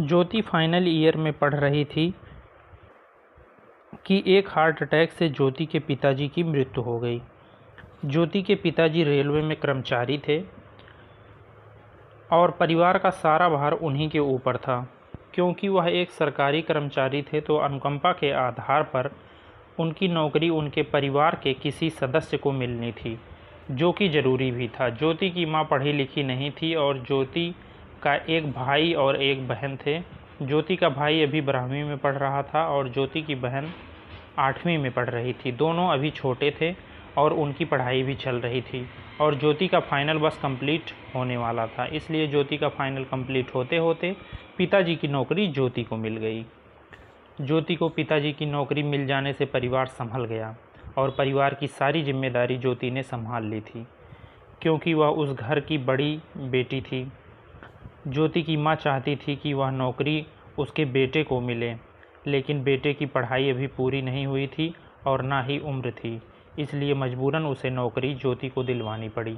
ज्योति final year में पढ़ रही थी कि एक हार्ट अटैक से ज्योति के पिताजी की मृत्यु हो गई। ज्योति के पिताजी रेलवे में कर्मचारी थे और परिवार का सारा भार उन्हीं के ऊपर था। क्योंकि वह एक सरकारी कर्मचारी थे तो अनुकंपा के आधार पर उनकी नौकरी उनके परिवार के किसी सदस्य को मिलनी थी, जो कि ज़रूरी भी था। ज्योति की माँ पढ़ी लिखी नहीं थी और ज्योति का एक भाई और एक बहन थे। ज्योति का भाई अभी 12वीं में पढ़ रहा था और ज्योति की बहन 8वीं में पढ़ रही थी। दोनों अभी छोटे थे और उनकी पढ़ाई भी चल रही थी और ज्योति का फाइनल बस कंप्लीट होने वाला था। इसलिए ज्योति का फाइनल कंप्लीट होते होते पिताजी की नौकरी ज्योति को मिल गई। ज्योति को पिताजी की नौकरी मिल जाने से परिवार संभल गया और परिवार की सारी जिम्मेदारी ज्योति ने संभाल ली थी, क्योंकि वह उस घर की बड़ी बेटी थी। ज्योति की माँ चाहती थी कि वह नौकरी उसके बेटे को मिले, लेकिन बेटे की पढ़ाई अभी पूरी नहीं हुई थी और ना ही उम्र थी, इसलिए मजबूरन उसे नौकरी ज्योति को दिलवानी पड़ी।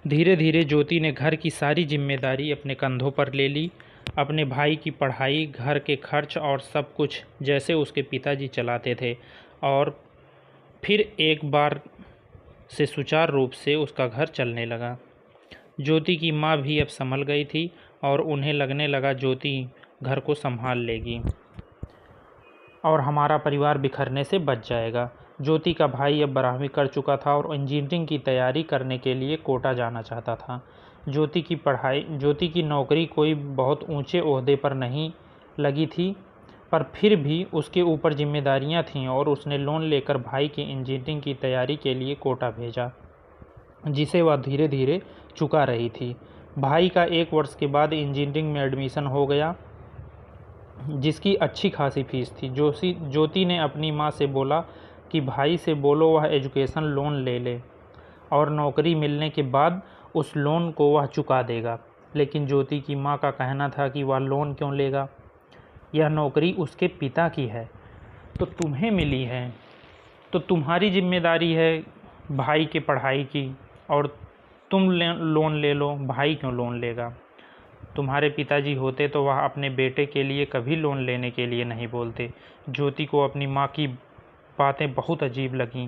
धीरे धीरे ज्योति ने घर की सारी जिम्मेदारी अपने कंधों पर ले ली। अपने भाई की पढ़ाई, घर के खर्च और सब कुछ जैसे उसके पिताजी चलाते थे और फिर एक बार से सुचारू रूप से उसका घर चलने लगा। ज्योति की माँ भी अब संभल गई थी और उन्हें लगने लगा ज्योति घर को संभाल लेगी और हमारा परिवार बिखरने से बच जाएगा। ज्योति का भाई अब 12वीं कर चुका था और इंजीनियरिंग की तैयारी करने के लिए कोटा जाना चाहता था। ज्योति की नौकरी कोई बहुत ऊंचे ओहदे पर नहीं लगी थी, पर फिर भी उसके ऊपर जिम्मेदारियां थीं और उसने लोन लेकर भाई की इंजीनियरिंग की तैयारी के लिए कोटा भेजा, जिसे वह धीरे धीरे चुका रही थी। भाई का 1 वर्ष के बाद इंजीनियरिंग में एडमिशन हो गया, जिसकी अच्छी खासी फीस थी। ज्योति ने अपनी माँ से बोला कि भाई से बोलो वह एजुकेशन लोन ले ले और नौकरी मिलने के बाद उस लोन को वह चुका देगा। लेकिन ज्योति की माँ का कहना था कि वह लोन क्यों लेगा, यह नौकरी उसके पिता की है तो तुम्हें मिली है, तो तुम्हारी जिम्मेदारी है भाई के पढ़ाई की और तुम लोन ले लो, भाई क्यों लोन लेगा। तुम्हारे पिताजी होते तो वह अपने बेटे के लिए कभी लोन लेने के लिए नहीं बोलते। ज्योति को अपनी माँ की बातें बहुत अजीब लगीं,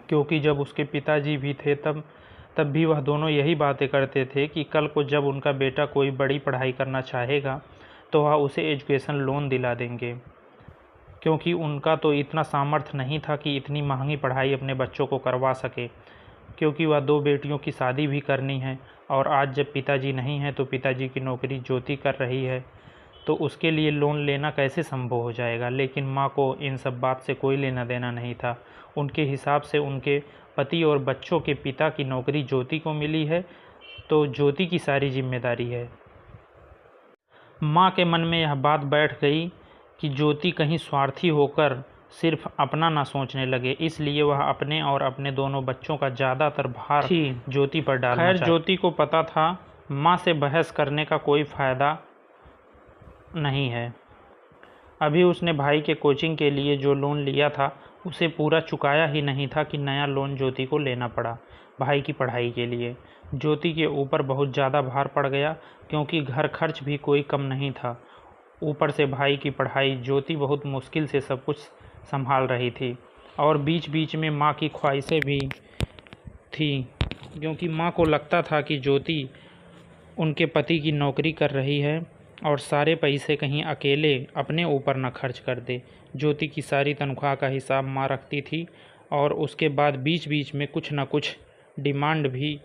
क्योंकि जब उसके पिताजी भी थे तब भी वह दोनों यही बातें करते थे कि कल को जब उनका बेटा कोई बड़ी पढ़ाई करना चाहेगा तो वह उसे एजुकेशन लोन दिला देंगे, क्योंकि उनका तो इतना सामर्थ्य नहीं था कि इतनी महंगी पढ़ाई अपने बच्चों को करवा सके, क्योंकि वह 2 बेटियों की शादी भी करनी है और आज जब पिताजी नहीं हैं तो पिताजी की नौकरी ज्योति कर रही है तो उसके लिए लोन लेना कैसे संभव हो जाएगा। लेकिन माँ को इन सब बात से कोई लेना देना नहीं था। उनके हिसाब से उनके पति और बच्चों के पिता की नौकरी ज्योति को मिली है तो ज्योति की सारी जिम्मेदारी है। माँ के मन में यह बात बैठ गई कि ज्योति कहीं स्वार्थी होकर सिर्फ अपना ना सोचने लगे, इसलिए वह अपने और अपने दोनों बच्चों का ज़्यादातर भार ज्योति पर डालना चाहती। खैर, ज्योति को पता था माँ से बहस करने का कोई फ़ायदा नहीं है। अभी उसने भाई के कोचिंग के लिए जो लोन लिया था उसे पूरा चुकाया ही नहीं था कि नया लोन ज्योति को लेना पड़ा भाई की पढ़ाई के लिए। ज्योति के ऊपर बहुत ज़्यादा भार पड़ गया, क्योंकि घर खर्च भी कोई कम नहीं था। ऊपर से भाई की पढ़ाई, ज्योति बहुत मुश्किल से सब कुछ संभाल रही थी और बीच बीच में माँ की ख्वाहिशें भी थी, क्योंकि माँ को लगता था कि ज्योति उनके पति की नौकरी कर रही है और सारे पैसे कहीं अकेले अपने ऊपर न खर्च कर दे। ज्योति की सारी तनख्वाह का हिसाब माँ रखती थी और उसके बाद बीच बीच में कुछ न कुछ डिमांड भी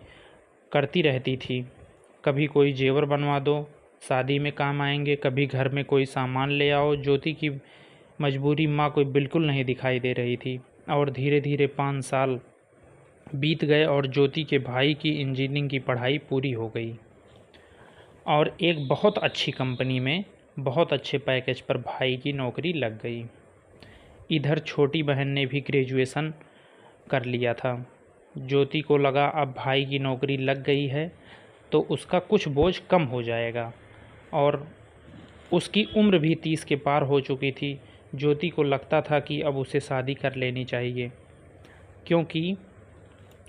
करती रहती थी। कभी कोई जेवर बनवा दो, शादी में काम आएंगे, कभी घर में कोई सामान ले आओ। ज्योति की मजबूरी माँ को बिल्कुल नहीं दिखाई दे रही थी और धीरे धीरे 5 साल बीत गए और ज्योति के भाई की इंजीनियरिंग की पढ़ाई पूरी हो गई और एक बहुत अच्छी कंपनी में बहुत अच्छे पैकेज पर भाई की नौकरी लग गई। इधर छोटी बहन ने भी ग्रेजुएशन कर लिया था। ज्योति को लगा अब भाई की नौकरी लग गई है तो उसका कुछ बोझ कम हो जाएगा और उसकी उम्र भी 30 के पार हो चुकी थी। ज्योति को लगता था कि अब उसे शादी कर लेनी चाहिए, क्योंकि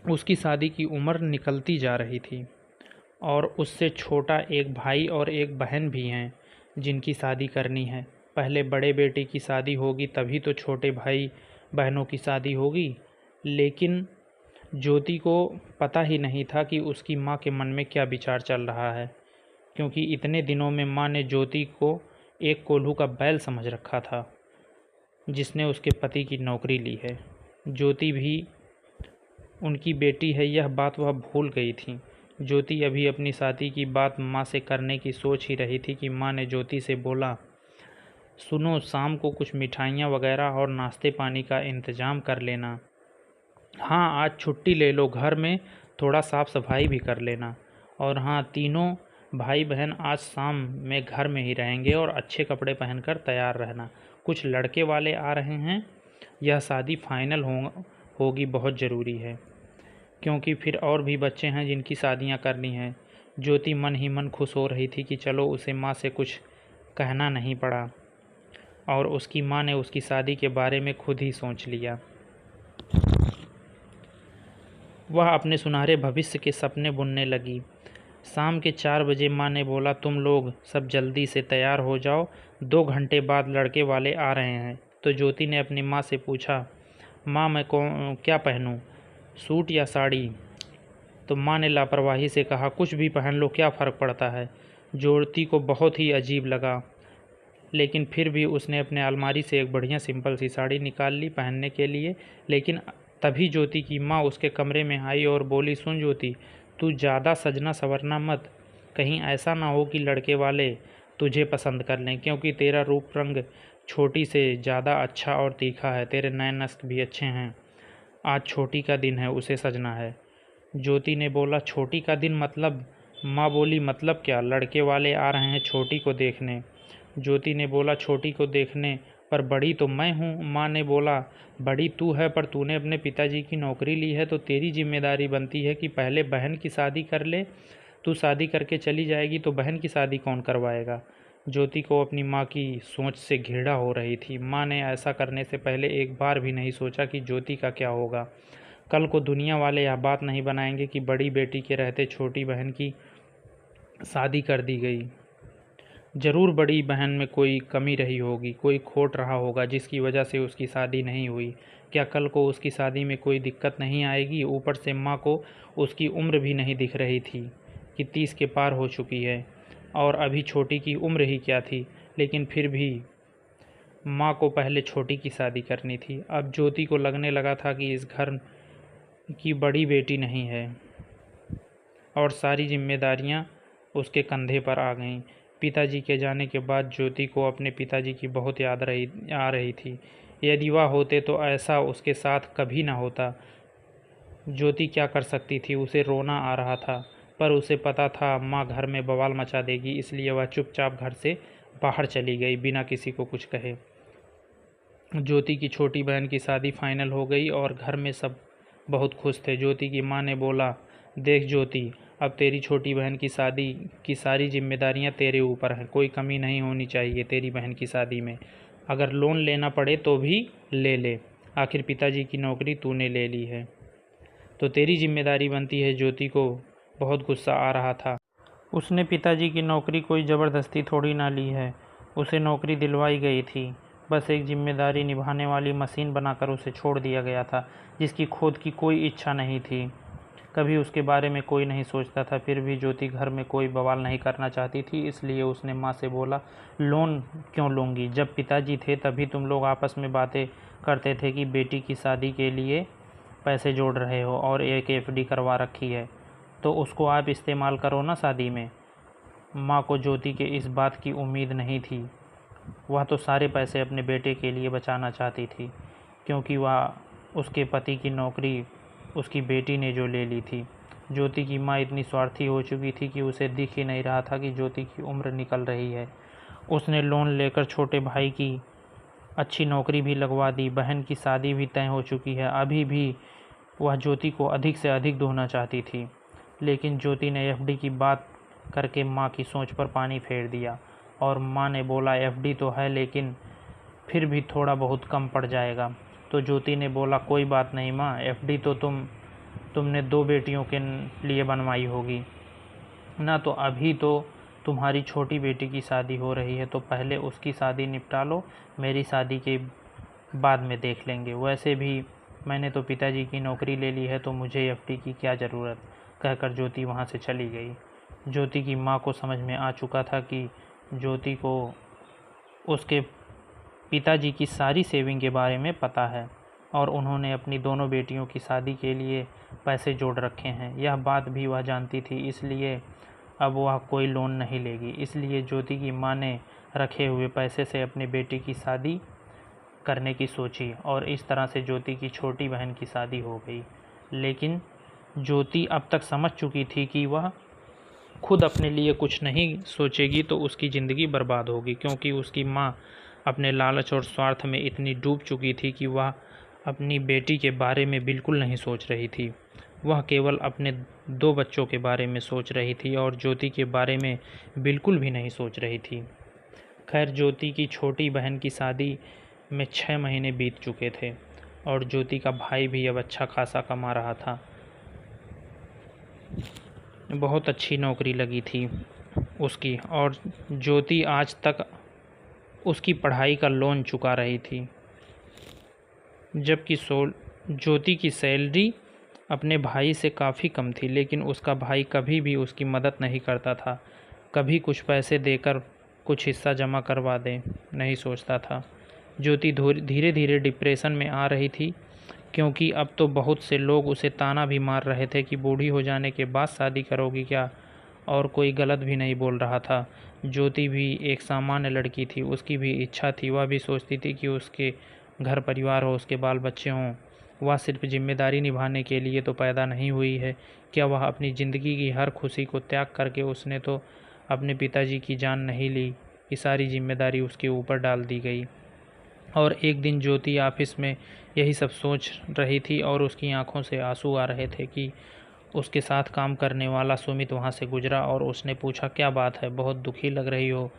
उसकी शादी की उम्र निकलती जा रही थी। और उससे छोटा एक भाई और एक बहन भी हैं जिनकी शादी करनी है। पहले बड़े बेटे की शादी होगी तभी तो छोटे भाई बहनों की शादी होगी। लेकिन ज्योति को पता ही नहीं था कि उसकी माँ के मन में क्या विचार चल रहा है, क्योंकि इतने दिनों में माँ ने ज्योति को एक कोल्हू का बैल समझ रखा था जिसने उसके पति की नौकरी ली है। ज्योति भी उनकी बेटी है, यह बात वह भूल गई थी। ज्योति अभी अपनी शादी की बात माँ से करने की सोच ही रही थी कि माँ ने ज्योति से बोला, सुनो, शाम को कुछ मिठाइयाँ वगैरह और नाश्ते पानी का इंतज़ाम कर लेना। हाँ, आज छुट्टी ले लो, घर में थोड़ा साफ सफाई भी कर लेना। और हाँ, तीनों भाई बहन आज शाम में घर में ही रहेंगे और अच्छे कपड़े पहनकर तैयार रहना। कुछ लड़के वाले आ रहे हैं, यह शादी फाइनल होगी, बहुत ज़रूरी है, क्योंकि फिर और भी बच्चे हैं जिनकी शादियां करनी हैं। ज्योति मन ही मन खुश हो रही थी कि चलो उसे माँ से कुछ कहना नहीं पड़ा और उसकी माँ ने उसकी शादी के बारे में खुद ही सोच लिया। वह अपने सुनहरे भविष्य के सपने बुनने लगी। शाम के 4 बजे माँ ने बोला, तुम लोग सब जल्दी से तैयार हो जाओ, 2 घंटे बाद लड़के वाले आ रहे हैं। तो ज्योति ने अपनी माँ से पूछा, माँ मैं क्या पहनूं, सूट या साड़ी? तो माँ ने लापरवाही से कहा, कुछ भी पहन लो, क्या फ़र्क पड़ता है। ज्योति को बहुत ही अजीब लगा, लेकिन फिर भी उसने अपने अलमारी से एक बढ़िया सिंपल सी साड़ी निकाल ली पहनने के लिए। लेकिन तभी ज्योति की माँ उसके कमरे में आई और बोली, सुन ज्योति, तू ज़्यादा सजना संवरना मत, कहीं ऐसा ना हो कि लड़के वाले तुझे पसंद कर लें, क्योंकि तेरा रूप रंग छोटी से ज़्यादा अच्छा और तीखा है, तेरे नयन नस्क भी अच्छे हैं। आज छोटी का दिन है, उसे सजना है। ज्योति ने बोला, छोटी का दिन मतलब? माँ बोली, मतलब क्या, लड़के वाले आ रहे हैं छोटी को देखने। ज्योति ने बोला, छोटी को देखने, पर बड़ी तो मैं हूँ। माँ ने बोला, बड़ी तू है, पर तूने अपने पिताजी की नौकरी ली है तो तेरी जिम्मेदारी बनती है कि पहले बहन की शादी कर ले। तू शादी करके चली जाएगी तो बहन की शादी कौन करवाएगा। ज्योति को अपनी माँ की सोच से घृणा हो रही थी। माँ ने ऐसा करने से पहले एक बार भी नहीं सोचा कि ज्योति का क्या होगा। कल को दुनिया वाले यह बात नहीं बनाएंगे कि बड़ी बेटी के रहते छोटी बहन की शादी कर दी गई। ज़रूर बड़ी बहन में कोई कमी रही होगी, कोई खोट रहा होगा जिसकी वजह से उसकी शादी नहीं हुई। क्या कल को उसकी शादी में कोई दिक्कत नहीं आएगी? ऊपर से माँ को उसकी उम्र भी नहीं दिख रही थी कि 30 के पार हो चुकी है, और अभी छोटी की उम्र ही क्या थी। लेकिन फिर भी माँ को पहले छोटी की शादी करनी थी। अब ज्योति को लगने लगा था कि इस घर की बड़ी बेटी नहीं है और सारी जिम्मेदारियाँ उसके कंधे पर आ गईं। पिताजी के जाने के बाद ज्योति को अपने पिताजी की बहुत याद आ रही थी। यदि वह होते तो ऐसा उसके साथ कभी ना होता। ज्योति क्या कर सकती थी, उसे रोना आ रहा था, पर उसे पता था माँ घर में बवाल मचा देगी, इसलिए वह चुपचाप घर से बाहर चली गई बिना किसी को कुछ कहे। ज्योति की छोटी बहन की शादी फाइनल हो गई और घर में सब बहुत खुश थे। ज्योति की माँ ने बोला, देख ज्योति, अब तेरी छोटी बहन की शादी की सारी जिम्मेदारियां तेरे ऊपर हैं, कोई कमी नहीं होनी चाहिए तेरी बहन की शादी में। अगर लोन लेना पड़े तो भी ले ले, आखिर पिताजी की नौकरी तूने ले ली है तो तेरी जिम्मेदारी बनती है। ज्योति को बहुत गुस्सा आ रहा था। उसने पिताजी की नौकरी कोई ज़बरदस्ती थोड़ी ना ली है, उसे नौकरी दिलवाई गई थी। बस एक जिम्मेदारी निभाने वाली मशीन बनाकर उसे छोड़ दिया गया था, जिसकी खुद की कोई इच्छा नहीं थी। कभी उसके बारे में कोई नहीं सोचता था। फिर भी ज्योति घर में कोई बवाल नहीं करना चाहती थी, इसलिए उसने माँ से बोला, लोन क्यों लूँगी, जब पिताजी थे तभी तुम लोग आपस में बातें करते थे कि बेटी की शादी के लिए पैसे जोड़ रहे हो और एक एफडी करवा रखी है, तो उसको आप इस्तेमाल करो ना शादी में। माँ को ज्योति के इस बात की उम्मीद नहीं थी। वह तो सारे पैसे अपने बेटे के लिए बचाना चाहती थी, क्योंकि वह उसके पति की नौकरी उसकी बेटी ने जो ले ली थी। ज्योति की माँ इतनी स्वार्थी हो चुकी थी कि उसे दिख ही नहीं रहा था कि ज्योति की उम्र निकल रही है। उसने लोन लेकर छोटे भाई की अच्छी नौकरी भी लगवा दी, बहन की शादी भी तय हो चुकी है। अभी भी वह ज्योति को अधिक से अधिक दोहना चाहती थी, लेकिन ज्योति ने एफडी की बात करके माँ की सोच पर पानी फेर दिया और माँ ने बोला, एफडी तो है लेकिन फिर भी थोड़ा बहुत कम पड़ जाएगा। तो ज्योति ने बोला, कोई बात नहीं माँ, एफडी तो तुमने 2 बेटियों के लिए बनवाई होगी, ना तो अभी तो तुम्हारी छोटी बेटी की शादी हो रही है, तो पहले उसकी शादी निपटा लो, मेरी शादी के बाद में देख लेंगे। वैसे भी मैंने तो पिताजी की नौकरी ले ली है, तो मुझे एफडी की क्या ज़रूरत, कहकर ज्योति वहाँ से चली गई। ज्योति की माँ को समझ में आ चुका था कि ज्योति को उसके पिताजी की सारी सेविंग के बारे में पता है और उन्होंने अपनी दोनों बेटियों की शादी के लिए पैसे जोड़ रखे हैं। यह बात भी वह जानती थी, इसलिए अब वह कोई लोन नहीं लेगी। इसलिए ज्योति की माँ ने रखे हुए पैसे से अपनी बेटी की शादी करने की सोची और इस तरह से ज्योति की छोटी बहन की शादी हो गई। लेकिन ज्योति अब तक समझ चुकी थी कि वह खुद अपने लिए कुछ नहीं सोचेगी तो उसकी ज़िंदगी बर्बाद होगी, क्योंकि उसकी माँ अपने लालच और स्वार्थ में इतनी डूब चुकी थी कि वह अपनी बेटी के बारे में बिल्कुल नहीं सोच रही थी। वह केवल अपने 2 बच्चों के बारे में सोच रही थी और ज्योति के बारे में बिल्कुल भी नहीं सोच रही थी। खैर, ज्योति की छोटी बहन की शादी में 6 महीने बीत चुके थे और ज्योति का भाई भी अब अच्छा खासा कमा रहा था। बहुत अच्छी नौकरी लगी थी उसकी और ज्योति आज तक उसकी पढ़ाई का लोन चुका रही थी। जबकि ज्योति की सैलरी अपने भाई से काफ़ी कम थी, लेकिन उसका भाई कभी भी उसकी मदद नहीं करता था। कभी कुछ पैसे देकर कुछ हिस्सा जमा करवा दे नहीं सोचता था। ज्योति धीरे धीरे डिप्रेशन में आ रही थी, क्योंकि अब तो बहुत से लोग उसे ताना भी मार रहे थे कि बूढ़ी हो जाने के बाद शादी करोगी क्या, और कोई गलत भी नहीं बोल रहा था। ज्योति भी एक सामान्य लड़की थी, उसकी भी इच्छा थी, वह भी सोचती थी कि उसके घर परिवार हो, उसके बाल बच्चे हों। वह सिर्फ जिम्मेदारी निभाने के लिए तो पैदा नहीं हुई है। क्या वह अपनी ज़िंदगी की हर खुशी को त्याग करके उसने तो अपने पिताजी की जान नहीं ली कि सारी जिम्मेदारी उसके ऊपर डाल दी गई। और एक दिन ज्योति ऑफिस में यही सब सोच रही थी और उसकी आंखों से आंसू आ रहे थे कि उसके साथ काम करने वाला सुमित वहां से गुजरा और उसने पूछा, क्या बात है, बहुत दुखी लग रही हो।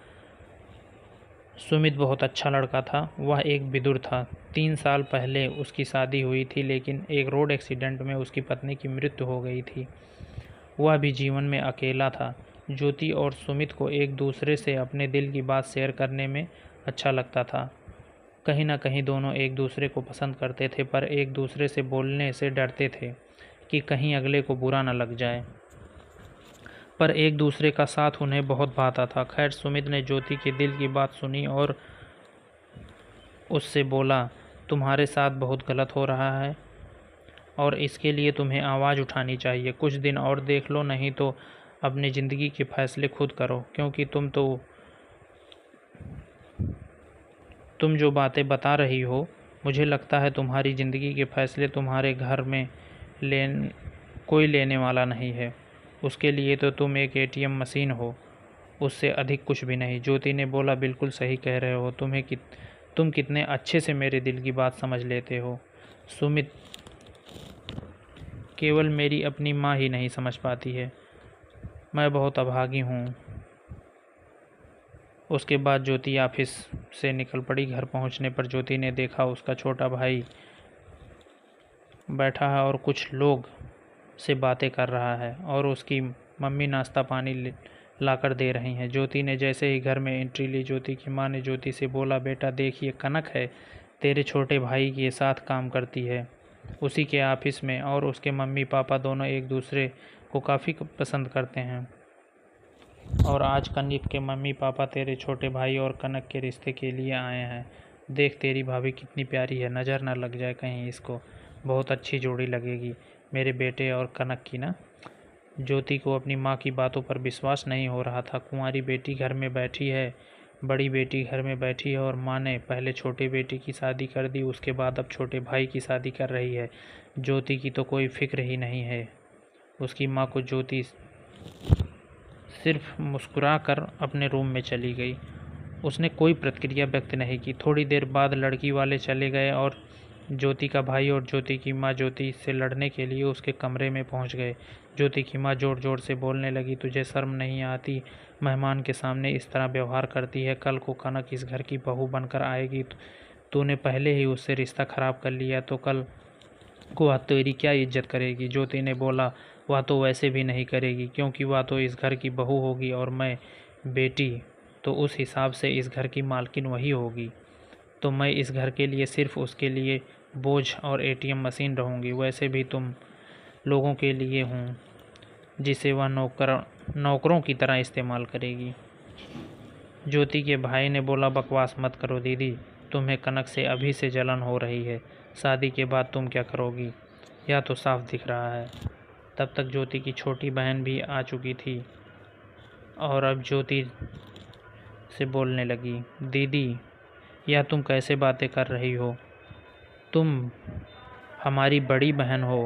सुमित बहुत अच्छा लड़का था, वह एक विदुर था। 3 साल पहले उसकी शादी हुई थी, लेकिन एक रोड एक्सीडेंट में उसकी पत्नी की मृत्यु हो गई थी। वह भी जीवन में अकेला था। ज्योति और सुमित को एक दूसरे से अपने दिल की बात शेयर करने में अच्छा लगता था। कहीं ना कहीं दोनों एक दूसरे को पसंद करते थे, पर एक दूसरे से बोलने से डरते थे कि कहीं अगले को बुरा न लग जाए। पर एक दूसरे का साथ उन्हें बहुत भाता था। खैर, सुमित ने ज्योति के दिल की बात सुनी और उससे बोला, तुम्हारे साथ बहुत गलत हो रहा है और इसके लिए तुम्हें आवाज़ उठानी चाहिए। कुछ दिन और देख लो, नहीं तो अपनी ज़िंदगी के फैसले खुद करो, क्योंकि तुम जो बातें बता रही हो, मुझे लगता है तुम्हारी ज़िंदगी के फैसले तुम्हारे घर में कोई लेने वाला नहीं है। उसके लिए तो तुम एक एटीएम मशीन हो, उससे अधिक कुछ भी नहीं। ज्योति ने बोला, बिल्कुल सही कह रहे हो, तुम कितने अच्छे से मेरे दिल की बात समझ लेते हो। सुमित, केवल मेरी अपनी माँ ही नहीं समझ पाती है, मैं बहुत अभागी हूँ। उसके बाद ज्योति ऑफिस से निकल पड़ी। घर पहुंचने पर ज्योति ने देखा उसका छोटा भाई बैठा है और कुछ लोग से बातें कर रहा है और उसकी मम्मी नाश्ता पानी लाकर दे रही हैं। ज्योति ने जैसे ही घर में एंट्री ली, ज्योति की माँ ने ज्योति से बोला, बेटा देख, ये कनक है, तेरे छोटे भाई के साथ काम करती है उसी के ऑफिस में, और उसके मम्मी पापा दोनों एक दूसरे को काफ़ी पसंद करते हैं। और आज कनक के मम्मी पापा तेरे छोटे भाई और कनक के रिश्ते के लिए आए हैं। देख, तेरी भाभी कितनी प्यारी है, नज़र ना लग जाए कहीं इसको, बहुत अच्छी जोड़ी लगेगी मेरे बेटे और कनक की ना। ज्योति को अपनी माँ की बातों पर विश्वास नहीं हो रहा था। कुंवारी बेटी घर में बैठी है, बड़ी बेटी घर में बैठी है और माँ ने पहले छोटे बेटी की शादी कर दी, उसके बाद अब छोटे भाई की शादी कर रही है। ज्योति की तो कोई फिक्र ही नहीं है। उसकी माँ को ज्योति सिर्फ मुस्कुरा कर अपने रूम में चली गई। उसने कोई प्रतिक्रिया व्यक्त नहीं की। थोड़ी देर बाद लड़की वाले चले गए और ज्योति का भाई और ज्योति की माँ ज्योति से लड़ने के लिए उसके कमरे में पहुंच गए। ज्योति की माँ ज़ोर ज़ोर से बोलने लगी, तुझे शर्म नहीं आती, मेहमान के सामने इस तरह व्यवहार करती है। कल को कनक इस घर की बहू बनकर आएगी, तूने पहले ही उससे रिश्ता ख़राब कर लिया, तो कल को तेरी क्या इज्जत करेगी। ज्योति ने बोला, वह तो वैसे भी नहीं करेगी, क्योंकि वह तो इस घर की बहू होगी और मैं बेटी, तो उस हिसाब से इस घर की मालकिन वही होगी। तो मैं इस घर के लिए सिर्फ उसके लिए बोझ और एटीएम मशीन रहूँगी। वैसे भी तुम लोगों के लिए हूँ, जिसे वह नौकरों की तरह इस्तेमाल करेगी। ज्योति के भाई ने बोला, बकवास मत करो दीदी, तुम्हें कनक से अभी से जलन हो रही है। शादी के बाद तुम क्या करोगी, यह तो साफ दिख रहा है। तब तक ज्योति की छोटी बहन भी आ चुकी थी और अब ज्योति से बोलने लगी, दीदी यह तुम कैसे बातें कर रही हो? तुम हमारी बड़ी बहन हो,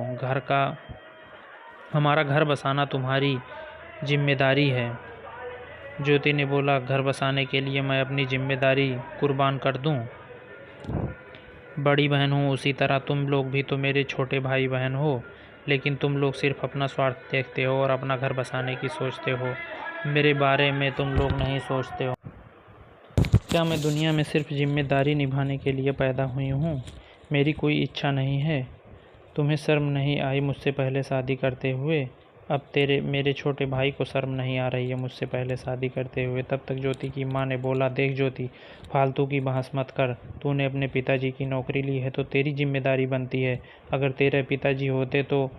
हमारा घर बसाना तुम्हारी जिम्मेदारी है। ज्योति ने बोला, घर बसाने के लिए मैं अपनी जिम्मेदारी कुर्बान कर दूं? बड़ी बहन हूँ, उसी तरह तुम लोग भी तो मेरे छोटे भाई बहन हो, लेकिन तुम लोग सिर्फ अपना स्वार्थ देखते हो और अपना घर बसाने की सोचते हो। मेरे बारे में तुम लोग नहीं सोचते हो। क्या मैं दुनिया में सिर्फ जिम्मेदारी निभाने के लिए पैदा हुई हूँ? मेरी कोई इच्छा नहीं है। तुम्हें शर्म नहीं आई मुझसे पहले शादी करते हुए? अब मेरे छोटे भाई को शर्म नहीं आ रही है मुझसे पहले शादी करते हुए। तब तक ज्योति की माँ ने बोला, देख ज्योति, फालतू की बहस मत कर। तूने अपने पिताजी की नौकरी ली है तो तेरी जिम्मेदारी बनती है। अगर तेरे पिताजी होते तो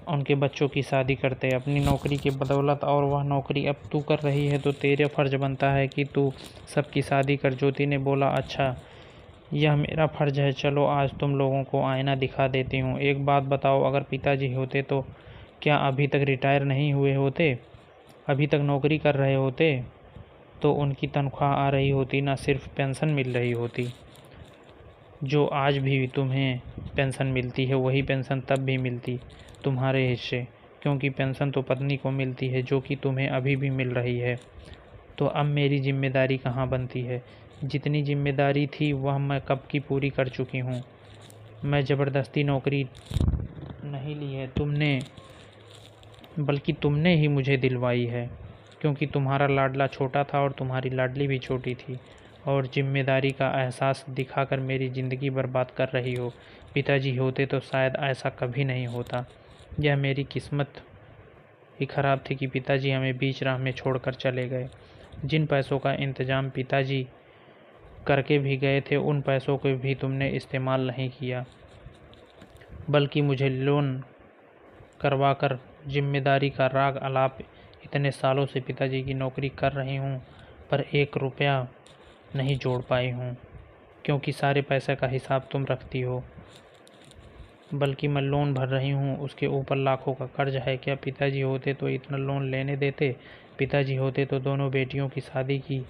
उनके बच्चों की शादी करते अपनी नौकरी की बदौलत, और वह नौकरी अब तू कर रही है तो तेरा फ़र्ज़ बनता है कि तू सबकी शादी कर। ज्योति ने बोला, अच्छा यह मेरा फ़र्ज़ है, चलो आज तुम लोगों को आईना दिखा देती हूँ। एक बात बताओ, अगर पिताजी होते तो क्या अभी तक रिटायर नहीं हुए होते? अभी तक नौकरी कर रहे होते तो उनकी तनख्वाह आ रही होती, ना सिर्फ पेंशन मिल रही होती। जो आज भी तुम्हें पेंशन मिलती है वही पेंशन तब भी मिलती तुम्हारे हिस्से, क्योंकि पेंशन तो पत्नी को मिलती है जो कि तुम्हें अभी भी मिल रही है। तो अब मेरी जिम्मेदारी कहाँ बनती है? जितनी जिम्मेदारी थी वह मैं कब की पूरी कर चुकी हूँ। मैं ज़बरदस्ती नौकरी नहीं ली है बल्कि तुमने ही मुझे दिलवाई है, क्योंकि तुम्हारा लाडला छोटा था और तुम्हारी लाडली भी छोटी थी, और जिम्मेदारी का एहसास दिखाकर मेरी ज़िंदगी बर्बाद कर रही हो। पिताजी होते तो शायद ऐसा कभी नहीं होता। यह मेरी किस्मत ही ख़राब थी कि पिताजी हमें बीच राह में छोड़कर चले गए। जिन पैसों का इंतज़ाम पिताजी करके भी गए थे उन पैसों को भी तुमने इस्तेमाल नहीं किया, बल्कि मुझे लोन करवाकर जिम्मेदारी का राग अलाप। इतने सालों से पिताजी की नौकरी कर रही हूँ पर 1 रुपया नहीं जोड़ पाई हूँ, क्योंकि सारे पैसे का हिसाब तुम रखती हो। बल्कि मैं लोन भर रही हूँ, उसके ऊपर लाखों का कर्ज है। क्या पिताजी होते तो इतना लोन लेने देते? पिताजी होते तो दोनों बेटियों की शादी की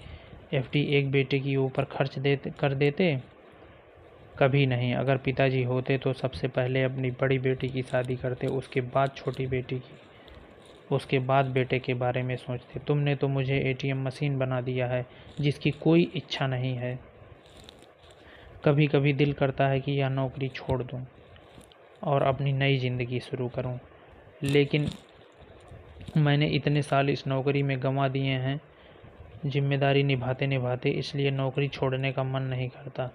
एफडी एक बेटे के ऊपर खर्च कर देते? कभी नहीं। अगर पिताजी होते तो सबसे पहले अपनी बड़ी बेटी की शादी करते, उसके बाद छोटी बेटी की, उसके बाद बेटे के बारे में सोचते। तुमने तो मुझे एटीएम मशीन बना दिया है जिसकी कोई इच्छा नहीं है। कभी कभी दिल करता है कि यह नौकरी छोड़ दूं और अपनी नई ज़िंदगी शुरू करूं, लेकिन मैंने इतने साल इस नौकरी में गंवा दिए हैं जिम्मेदारी निभाते निभाते, इसलिए नौकरी छोड़ने का मन नहीं करता।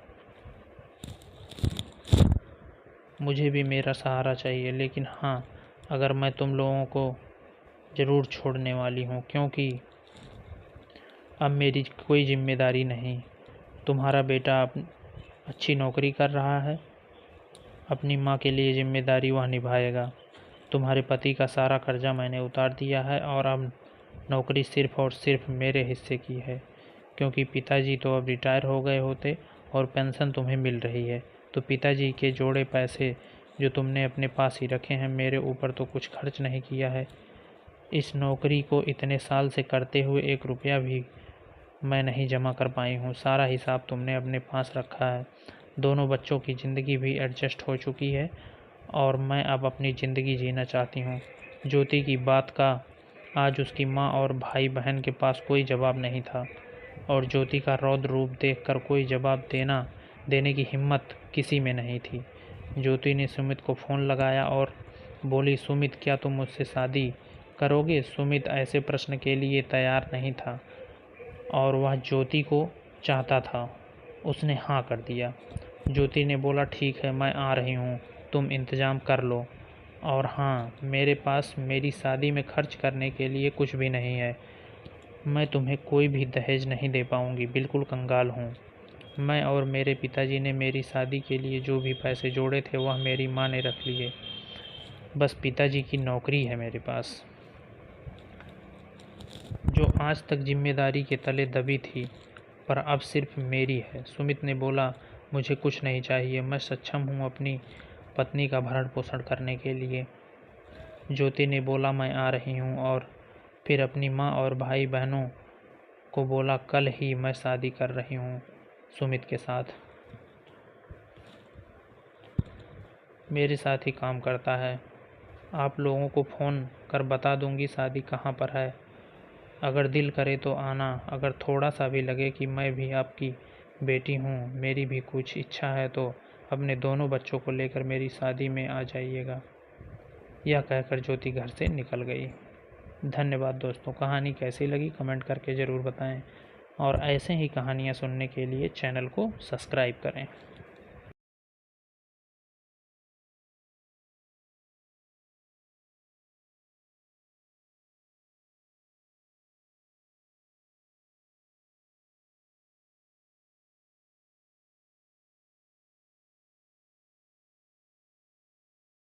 मुझे भी मेरा सहारा चाहिए, लेकिन हाँ, अगर मैं तुम लोगों को ज़रूर छोड़ने वाली हूँ, क्योंकि अब मेरी कोई जिम्मेदारी नहीं। तुम्हारा बेटा अच्छी नौकरी कर रहा है, अपनी माँ के लिए जिम्मेदारी वह निभाएगा। तुम्हारे पति का सारा कर्जा मैंने उतार दिया है और अब नौकरी सिर्फ़ और सिर्फ मेरे हिस्से की है, क्योंकि पिताजी तो अब रिटायर हो गए होते और पेंशन तुम्हें मिल रही है। तो पिताजी के जोड़े पैसे जो तुमने अपने पास ही रखे हैं, मेरे ऊपर तो कुछ खर्च नहीं किया है। इस नौकरी को इतने साल से करते हुए 1 रुपया भी मैं नहीं जमा कर पाई हूँ। सारा हिसाब तुमने अपने पास रखा है। दोनों बच्चों की ज़िंदगी भी एडजस्ट हो चुकी है और मैं अब अपनी ज़िंदगी जीना चाहती हूँ। ज्योति की बात का आज उसकी माँ और भाई बहन के पास कोई जवाब नहीं था, और ज्योति का रौद्र रूप देखकर कोई जवाब देने की हिम्मत किसी में नहीं थी। ज्योति ने सुमित को फ़ोन लगाया और बोली, सुमित, क्या तुम मुझसे शादी करोगे? सुमित ऐसे प्रश्न के लिए तैयार नहीं था और वह ज्योति को चाहता था। उसने हाँ कर दिया। ज्योति ने बोला, ठीक है, मैं आ रही हूँ, तुम इंतज़ाम कर लो। और हाँ, मेरे पास मेरी शादी में खर्च करने के लिए कुछ भी नहीं है। मैं तुम्हें कोई भी दहेज नहीं दे पाऊँगी, बिल्कुल कंगाल हूँ। मैं और मेरे पिताजी ने मेरी शादी के लिए जो भी पैसे जोड़े थे वह मेरी माँ ने रख लिए। बस पिताजी की नौकरी है मेरे पास, जो आज तक जिम्मेदारी के तले दबी थी, पर अब सिर्फ मेरी है। सुमित ने बोला, मुझे कुछ नहीं चाहिए, मैं सक्षम हूँ अपनी पत्नी का भरण पोषण करने के लिए। ज्योति ने बोला, मैं आ रही हूँ, और फिर अपनी माँ और भाई बहनों को बोला, कल ही मैं शादी कर रही हूँ सुमित के साथ। मेरे साथ ही काम करता है। आप लोगों को फ़ोन कर बता दूंगी शादी कहाँ पर है। अगर दिल करे तो आना। अगर थोड़ा सा भी लगे कि मैं भी आपकी बेटी हूँ, मेरी भी कुछ इच्छा है, तो अपने दोनों बच्चों को लेकर मेरी शादी में आ जाइएगा। यह कहकर ज्योति घर से निकल गई। धन्यवाद दोस्तों। कहानी कैसी लगी कमेंट करके ज़रूर बताएं, और ऐसे ही कहानियाँ सुनने के लिए चैनल को सब्सक्राइब करें।